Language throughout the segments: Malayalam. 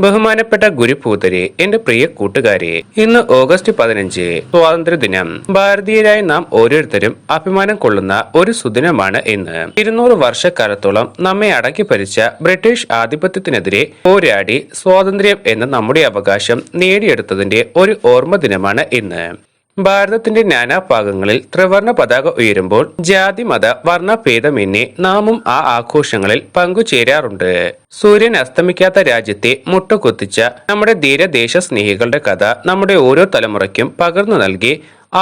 ബഹുമാനപ്പെട്ട ഗുരുപൂതരെ, എന്റെ പ്രിയ കൂട്ടുകാരെ, ഇന്ന് ഓഗസ്റ്റ് 15 സ്വാതന്ത്ര്യദിനം. ഭാരതീയരായ നാം ഓരോരുത്തരും അഭിമാനം കൊള്ളുന്ന ഒരു സുദിനമാണ് ഇന്ന്. 200 വർഷക്കാലത്തോളം നമ്മെ അടക്കി ഭരിച്ച ബ്രിട്ടീഷ് ആധിപത്യത്തിനെതിരെ പോരാടി സ്വാതന്ത്ര്യം എന്ന നമ്മുടെ അവകാശം നേടിയെടുത്തതിന്റെ ഒരു ഓർമ്മ ദിനമാണ് ഇന്ന്. ഭാരതത്തിന്റെ നാനാഭാഗങ്ങളിൽ ത്രിവർണ പതാക ഉയരുമ്പോൾ ജാതി മത വർണ്ണ ഭേദമെന്നേ നാമും ആ ആഘോഷങ്ങളിൽ പങ്കുചേരാറുണ്ട്. സൂര്യൻ അസ്തമിക്കാത്ത രാജ്യത്തെ മുട്ടുകുത്തിച്ച നമ്മുടെ ധീരദേശ സ്നേഹികളുടെ കഥ നമ്മുടെ ഓരോ തലമുറയ്ക്കും പകർന്നു നൽകി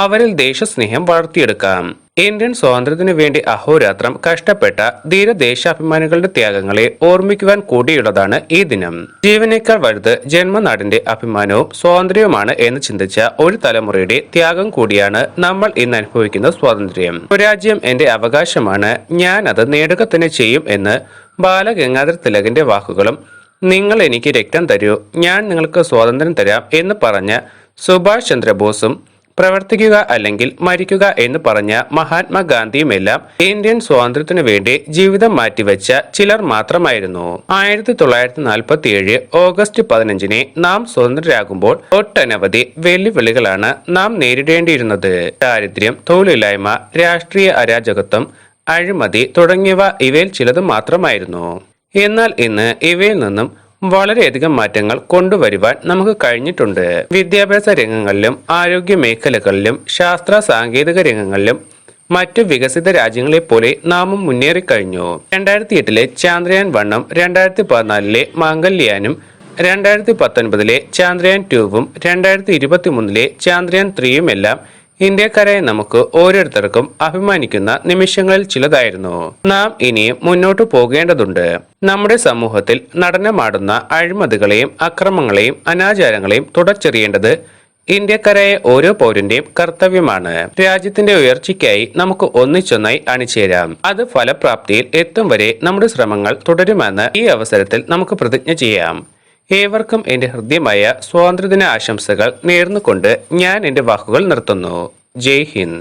അവരിൽ ദേശസ്നേഹം വളർത്തിയെടുക്കാം. ഇന്ത്യൻ സ്വാതന്ത്ര്യത്തിനു വേണ്ടി അഹോരാത്രം കഷ്ടപ്പെട്ട ധീരദേശാഭിമാനികളുടെ ത്യാഗങ്ങളെ ഓർമ്മിക്കുവാൻ കൂടിയുള്ളതാണ് ഈ ദിനം. ജീവനേക്കാൾ വലുത് ജന്മനാടിന്റെ അഭിമാനവും സ്വാതന്ത്ര്യവുമാണ് എന്ന് ചിന്തിച്ച ഒരു തലമുറയുടെ ത്യാഗം കൂടിയാണ് നമ്മൾ ഇന്ന് അനുഭവിക്കുന്ന സ്വാതന്ത്ര്യം. സ്വരാജ്യം എന്റെ അവകാശമാണ്, ഞാൻ അത് നേടുക തന്നെ ചെയ്യും എന്ന് ബാലഗംഗാധര തിലകന്റെ വാക്കുകളും, നിങ്ങൾ എനിക്ക് രക്തം തരൂ, ഞാൻ നിങ്ങൾക്ക് സ്വാതന്ത്ര്യം തരാം എന്ന് പറഞ്ഞ സുഭാഷ് ചന്ദ്രബോസും, പ്രവർത്തിക്കുക അല്ലെങ്കിൽ മരിക്കുക എന്ന് പറഞ്ഞ മഹാത്മാഗാന്ധിയുമെല്ലാം ഇന്ത്യൻ സ്വാതന്ത്ര്യത്തിനു വേണ്ടി ജീവിതം മാറ്റിവെച്ച ചിലർ മാത്രമായിരുന്നു. 1947 ഓഗസ്റ്റ് 15 നാം സ്വതന്ത്രരാകുമ്പോൾ ഒട്ടനവധി വെല്ലുവിളികളാണ് നാം നേരിടേണ്ടിയിരുന്നത്. ദാരിദ്ര്യം, തൊഴിലില്ലായ്മ, രാഷ്ട്രീയ അരാജകത്വം, അഴിമതി തുടങ്ങിയവ ഇവയിൽ ചിലത് മാത്രമായിരുന്നു. എന്നാൽ ഇന്ന് ഇവയിൽ നിന്നും വളരെയധികം മാറ്റങ്ങൾ കൊണ്ടുവരുവാൻ നമുക്ക് കഴിഞ്ഞിട്ടുണ്ട്. വിദ്യാഭ്യാസ രംഗങ്ങളിലും ആരോഗ്യ മേഖലകളിലും ശാസ്ത്ര സാങ്കേതിക രംഗങ്ങളിലും മറ്റു വികസിത രാജ്യങ്ങളെ പോലെ നാമും മുന്നേറിക്കഴിഞ്ഞു. 2008 ചാന്ദ്രയാൻ 1ഉം 2014 മാംഗല്യാനും 2019 ചാന്ദ്രയാൻ 2ഉം 2023 ചാന്ദ്രയാൻ 3ഉം എല്ലാം ഇന്ത്യക്കാരായ നമുക്ക് ഓരോരുത്തർക്കും അഭിമാനിക്കുന്ന നിമിഷങ്ങളിൽ ചിലതായിരുന്നു. നാം ഇനിയും മുന്നോട്ടു പോകേണ്ടതുണ്ട്. നമ്മുടെ സമൂഹത്തിൽ നടനമാടുന്ന അഴിമതികളെയും അക്രമങ്ങളെയും അനാചാരങ്ങളെയും തുടച്ചെറിയേണ്ടത് ഇന്ത്യക്കാരായ ഓരോ പൗരന്റെയും കർത്തവ്യമാണ്. രാജ്യത്തിന്റെ ഉയർച്ചയ്ക്കായി നമുക്ക് ഒന്നിച്ചൊന്നായി അണിചേരാം. അത് ഫലപ്രാപ്തിയിൽ എത്തും വരെ നമ്മുടെ ശ്രമങ്ങൾ തുടരുമെന്ന് ഈ അവസരത്തിൽ നമുക്ക് പ്രതിജ്ഞ ചെയ്യാം. ഏവർക്കും എന്റെ ഹൃദ്യമായ സ്വാതന്ത്ര്യദിന ആശംസകൾ നേർന്നുകൊണ്ട് ഞാൻ എന്റെ വാക്കുകൾ നിർത്തുന്നു. ജയ് ഹിന്ദ്.